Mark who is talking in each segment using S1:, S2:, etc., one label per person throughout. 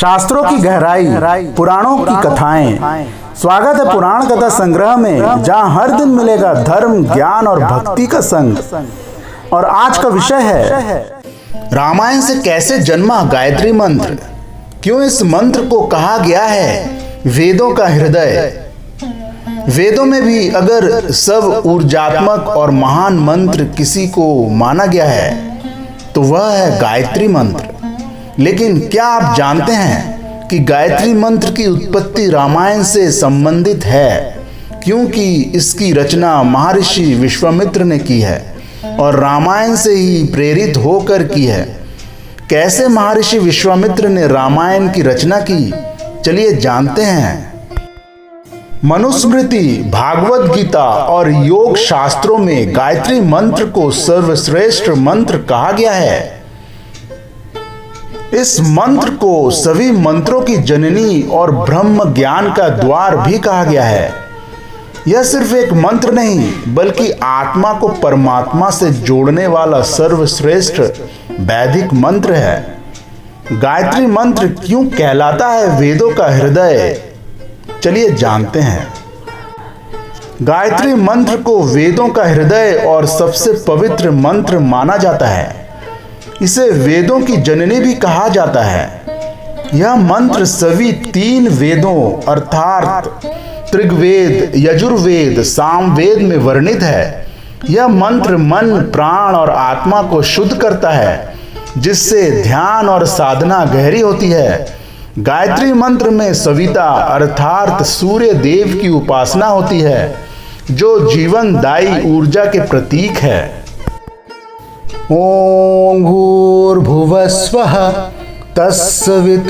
S1: शास्त्रों की गहराई, पुराणों की कथाएं। स्वागत है पुराण कथा संग्रह में, जहां हर दिन मिलेगा धर्म, ज्ञान और भक्ति का संग। और आज का विषय है रामायण से कैसे जन्मा गायत्री मंत्र। क्यों इस मंत्र को कहा गया है वेदों का हृदय। वेदों में भी अगर सब ऊर्जात्मक और महान मंत्र किसी को माना गया है तो वह है गायत्री मंत्र। लेकिन क्या आप जानते हैं कि गायत्री मंत्र की उत्पत्ति रामायण से संबंधित है, क्योंकि इसकी रचना महर्षि विश्वामित्र ने की है और रामायण से ही प्रेरित होकर की है। कैसे महर्षि विश्वामित्र ने रामायण की रचना की, चलिए जानते हैं। मनुस्मृति, भागवत गीता और योग शास्त्रों में गायत्री मंत्र को सर्वश्रेष्ठ मंत्र कहा गया है। इस मंत्र को सभी मंत्रों की जननी और ब्रह्म ज्ञान का द्वार भी कहा गया है। यह सिर्फ एक मंत्र नहीं, बल्कि आत्मा को परमात्मा से जोड़ने वाला सर्वश्रेष्ठ वैदिक मंत्र है। गायत्री मंत्र क्यों कहलाता है वेदों का हृदय, चलिए जानते हैं। गायत्री मंत्र को वेदों का हृदय और सबसे पवित्र मंत्र माना जाता है। इसे वेदों की जननी भी कहा जाता है। यह मंत्र सभी तीन वेदों अर्थात ऋग्वेद, यजुर्वेद, सामवेद में वर्णित है। यह मंत्र मन, प्राण और आत्मा को शुद्ध करता है, जिससे ध्यान और साधना गहरी होती है। गायत्री मंत्र में सविता अर्थात सूर्य देव की उपासना होती है, जो जीवनदायी ऊर्जा के प्रतीक है। ओम भूर्भुवस्वः तत्सवितुर्वरेण्यं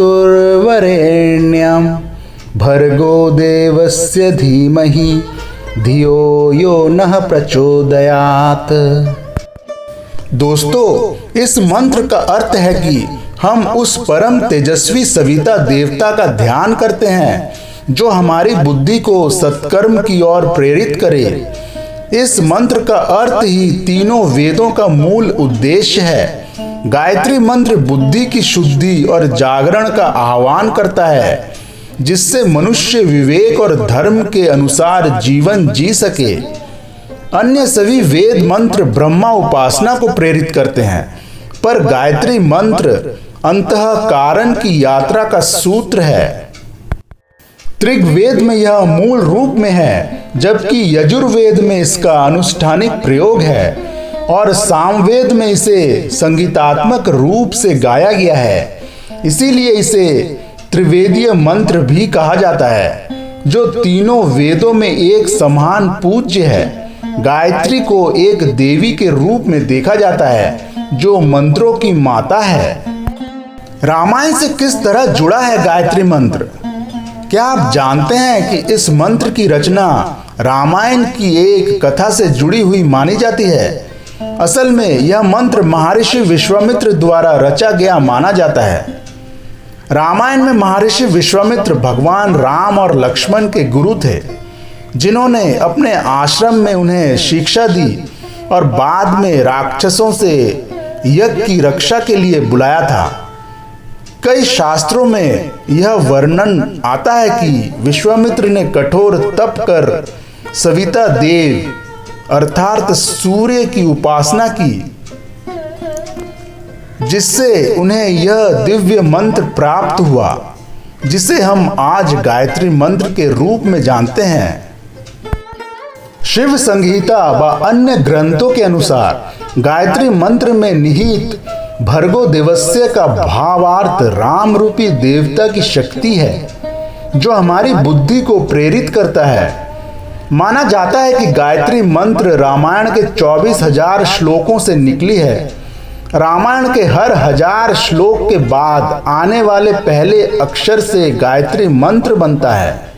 S1: भर्गो देवस्य धीमहि धियो यो नः प्रचोदयात्। दोस्तों, इस मंत्र का अर्थ है कि हम उस परम तेजस्वी सविता देवता का ध्यान करते हैं, जो हमारी बुद्धि को सत्कर्म की ओर प्रेरित करे। इस मंत्र का अर्थ ही तीनों वेदों का मूल उद्देश्य है। गायत्री मंत्र बुद्धि की शुद्धि और जागरण का आह्वान करता है, जिससे मनुष्य विवेक और धर्म के अनुसार जीवन जी सके। अन्य सभी वेद मंत्र ब्रह्मा उपासना को प्रेरित करते हैं, पर गायत्री मंत्र अंतः कारण की यात्रा का सूत्र है। ऋग्वेद में यह मूल रूप में है, जबकि यजुर्वेद में इसका अनुष्ठानिक प्रयोग है और सामवेद में इसे संगीतात्मक रूप से गाया गया है। इसीलिए इसे त्रिवेदीय मंत्र भी कहा जाता है, जो तीनों वेदों में एक समान पूज्य है। गायत्री को एक देवी के रूप में देखा जाता है, जो मंत्रों की माता है। रामायण से किस तरह जुड़ा है गायत्री मंत्र? क्या आप जानते हैं कि इस मंत्र की रचना रामायण की एक कथा से जुड़ी हुई मानी जाती है? असल में यह मंत्र महर्षि विश्वामित्र द्वारा रचा गया माना जाता है। रामायण में महर्षि विश्वामित्र भगवान राम और लक्ष्मण के गुरु थे, जिन्होंने अपने आश्रम में उन्हें शिक्षा दी और बाद में राक्षसों से यज्ञ की रक्षा के लिए बुलाया था। कई शास्त्रों में यह वर्णन आता है कि विश्वामित्र ने कठोर तप कर सविता देव अर्थात सूर्य की उपासना की, जिससे उन्हें यह दिव्य मंत्र प्राप्त हुआ, जिसे हम आज गायत्री मंत्र के रूप में जानते हैं। शिव संहिता व अन्य ग्रंथों के अनुसार गायत्री मंत्र में निहित भर्गो देवस्य का भावार्थ राम रूपी देवता की शक्ति है, जो हमारी बुद्धि को प्रेरित करता है। माना जाता है कि गायत्री मंत्र रामायण के 24,000 श्लोकों से निकली है। रामायण के हर 1000 श्लोक के बाद आने वाले पहले अक्षर से गायत्री मंत्र बनता है।